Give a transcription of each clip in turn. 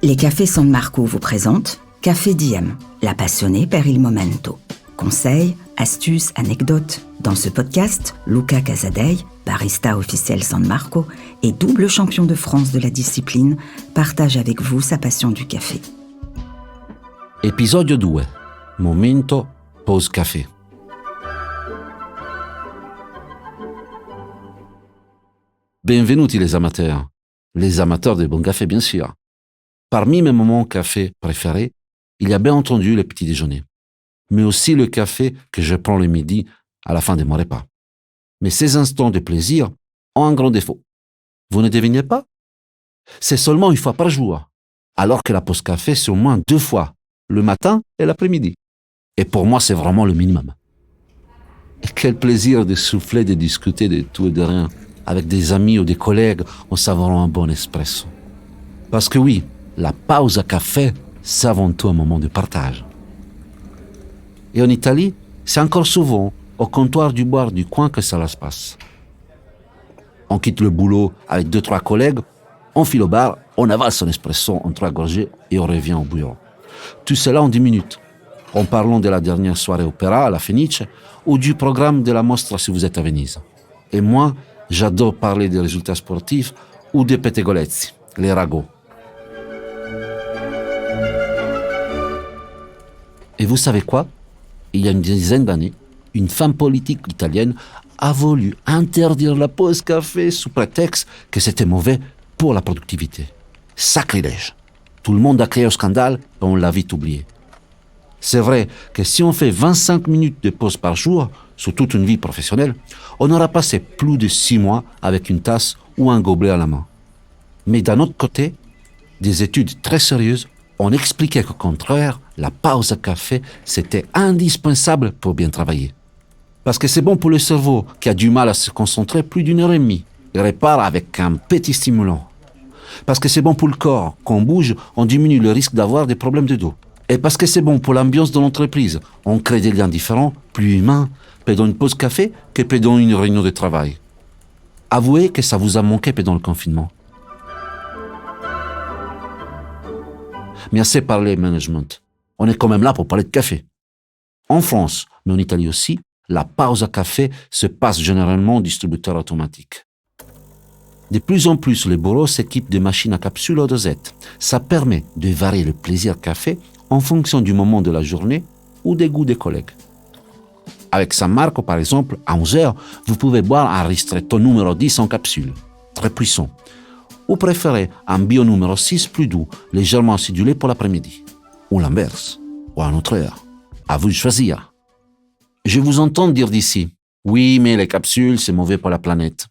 Les cafés San Marco vous présentent Café Diem, la passionnée per il momento. Conseils, astuces, anecdotes. Dans ce podcast, Luca Casadei, barista officiel San Marco et double champion de France de la discipline, partage avec vous sa passion du café. Episodio 2. Momento pause café. Benvenuti les amateurs de bon café bien sûr. Parmi mes moments café préférés, il y a bien entendu le petit déjeuner, mais aussi le café que je prends le midi à la fin de mon repas. Mais ces instants de plaisir ont un grand défaut. Vous ne devinez pas? C'est seulement une fois par jour, alors que la pause café c'est au moins 2 fois, le matin et l'après-midi. Et pour moi, c'est vraiment le minimum. Et quel plaisir de souffler, de discuter de tout et de rien, avec des amis ou des collègues en savourant un bon espresso. Parce que oui, la pause à café, c'est avant tout un moment de partage. Et en Italie, c'est encore souvent au comptoir du bar du coin que ça se passe. On quitte le boulot avec 2-3 collègues, on file au bar, on avale son espresso en 3 gorgées et on revient au bureau. Tout cela en 10 minutes, en parlant de la dernière soirée opéra à la Fenice ou du programme de la Mostra si vous êtes à Venise. Et moi, j'adore parler des résultats sportifs ou des pettegolezzi, les ragots. Et vous savez quoi? Il y a une dizaine d'années, une femme politique italienne a voulu interdire la pause café sous prétexte que c'était mauvais pour la productivité. Sacrilège! Tout le monde a crié au scandale et on l'a vite oublié. C'est vrai que si on fait 25 minutes de pause par jour, sur toute une vie professionnelle, on aura passé plus de 6 mois avec une tasse ou un gobelet à la main. Mais d'un autre côté, des études très sérieuses ont expliqué qu'au contraire, la pause à café, c'était indispensable pour bien travailler. Parce que c'est bon pour le cerveau qui a du mal à se concentrer plus d'1 heure et demie et répare avec un petit stimulant. Parce que c'est bon pour le corps, quand on bouge, on diminue le risque d'avoir des problèmes de dos. Et parce que c'est bon pour l'ambiance de l'entreprise, on crée des liens différents, plus humains, pendant une pause café que pendant une réunion de travail. Avouez que ça vous a manqué pendant le confinement. Mais assez parlé management. On est quand même là pour parler de café. En France, mais en Italie aussi, la pause à café se passe généralement au distributeur automatique. De plus en plus, les bureaux s'équipent de machines à capsules ou dosettes. Ça permet de varier le plaisir café en fonction du moment de la journée ou des goûts des collègues. Avec San Marco, par exemple, à 11h, vous pouvez boire un ristretto numéro 10 en capsule, très puissant. Ou préférez un bio numéro 6 plus doux, légèrement acidulé pour l'après-midi. Ou l'inverse, ou à une autre heure. À vous de choisir. Je vous entends dire d'ici, oui, mais les capsules, c'est mauvais pour la planète.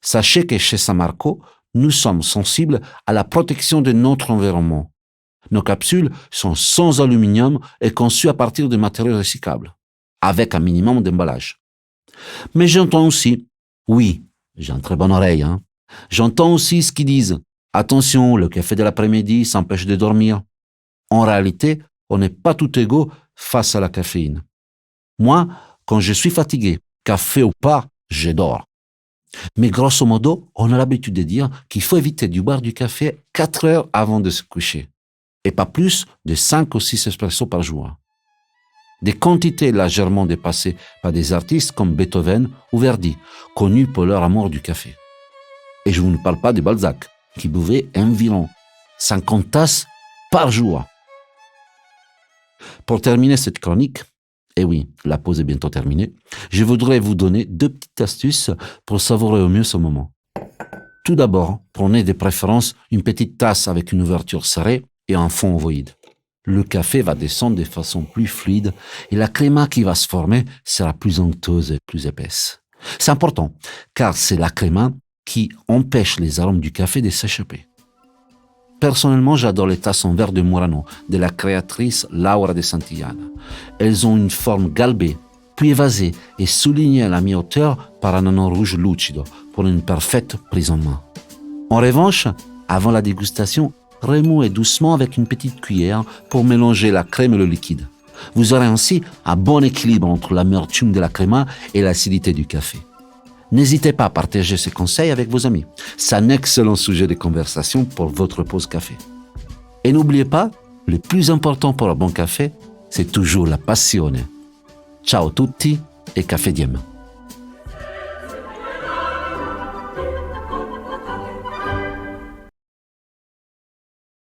Sachez que chez San Marco, nous sommes sensibles à la protection de notre environnement. Nos capsules sont sans aluminium et conçues à partir de matériaux recyclables, avec un minimum d'emballage. Mais j'entends aussi, oui, j'ai une très bonne oreille, j'entends aussi ce qu'ils disent. Attention, le café de l'après-midi s'empêche de dormir. En réalité, on n'est pas tout égaux face à la caféine. Moi, quand je suis fatigué, café ou pas, je dors. Mais grosso modo, on a l'habitude de dire qu'il faut éviter de boire du café 4 heures avant de se coucher. Et pas plus de 5 ou 6 espressos par jour. Des quantités légèrement dépassées par des artistes comme Beethoven ou Verdi, connus pour leur amour du café. Et je ne parle pas de Balzac, qui buvait environ 50 tasses par jour. Pour terminer cette chronique, et oui, la pause est bientôt terminée, je voudrais vous donner 2 petites astuces pour savourer au mieux ce moment. Tout d'abord, prenez de préférence une petite tasse avec une ouverture serrée et un fond ovoïde. Le café va descendre de façon plus fluide et la créma qui va se former sera plus onctueuse et plus épaisse. C'est important, car c'est la créma qui empêche les arômes du café de s'échapper. Personnellement, j'adore les tasses en verre de Murano, de la créatrice Laura de Santillana. Elles ont une forme galbée, puis évasée et soulignée à la mi-hauteur par un anneau rouge lucido pour une parfaite prise en main. En revanche, avant la dégustation, remouez doucement avec une petite cuillère pour mélanger la crème et le liquide. Vous aurez ainsi un bon équilibre entre l'amertume de la créma et l'acidité du café. N'hésitez pas à partager ces conseils avec vos amis. C'est un excellent sujet de conversation pour votre pause café. Et n'oubliez pas, le plus important pour un bon café, c'est toujours la passione. Ciao tutti et Café Diem.